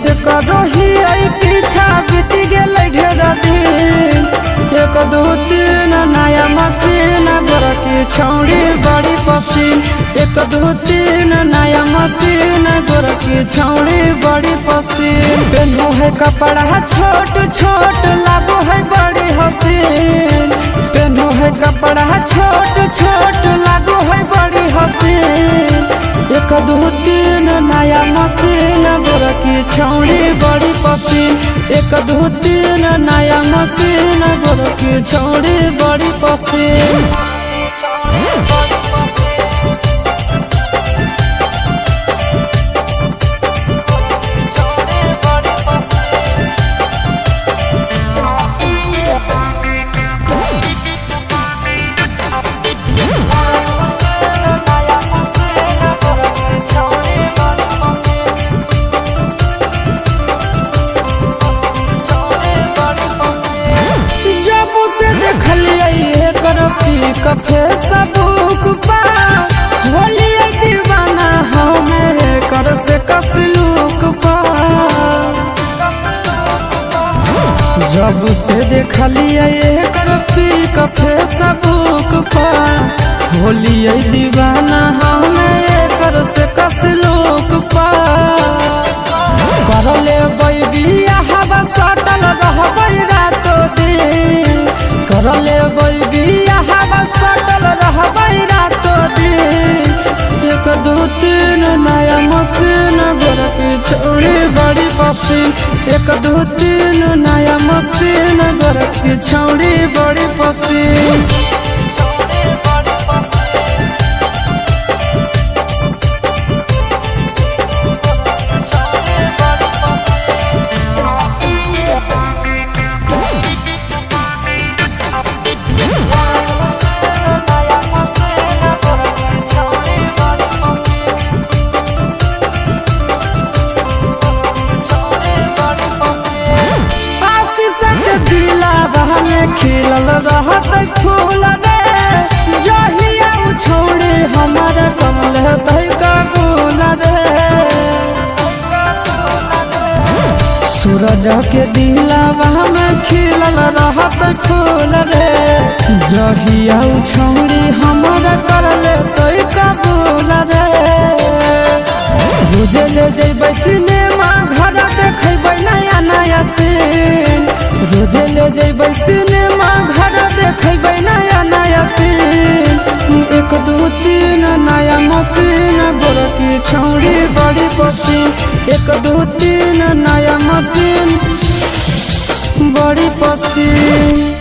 से करो ही आई पीछा बीत गेल ढेर दिन। 1 2 3 नया मशीन गोर की छौड़ी बड़ी पसीन। 1 2 3 नया मशीन गोर की छौड़ी बड़ी पसीन। पेन्हू है कपड़ा छोट छोट लागो है बड़ी हसीन। पेन्हू है कपड़ा छोट छोट लागो है बड़ी हसीन। 1 2 3 नया मशीन गोर की छौड़ी बड़ी पसीन। 1 2 3 नया मशीन गोर की छौड़ी बड़ी पसीन। कफे सबूक पा होली दीवाना हमें कर से कसलूक पा। जब से देखलिए कर पी कफे सबूक पा होली दीवाना हमें कर से कसलूक पा। करले बैबिया हवा सटल रहबै रातो दिन। करले बैबिया हवा सटल रहबै रातो दिन। 1 2 3 नया मशीन गोर की छौड़ी बड़ी पसीन। 1 2 3 नया मशीन गोर की छौड़ी बड़ी पसीन। खिलल रहत फूल रे जहिया छोड़े हमारे कमल कबूल रे। सूरज के दिलावा में खिलल रहत फूल रे जहिया छोड़ी हमारे करले कबूल रे। रोजे ले जेबै सिनेमा घर देखेबै नया नया सीन। रोजे ले जेबै सिनेमा घर देखेबै नया नया सीन। 1 2 3 नया मशीन गोर की छौड़ी बड़ी पसीन। 1 2 3 नया मशीन बड़ी पसीन।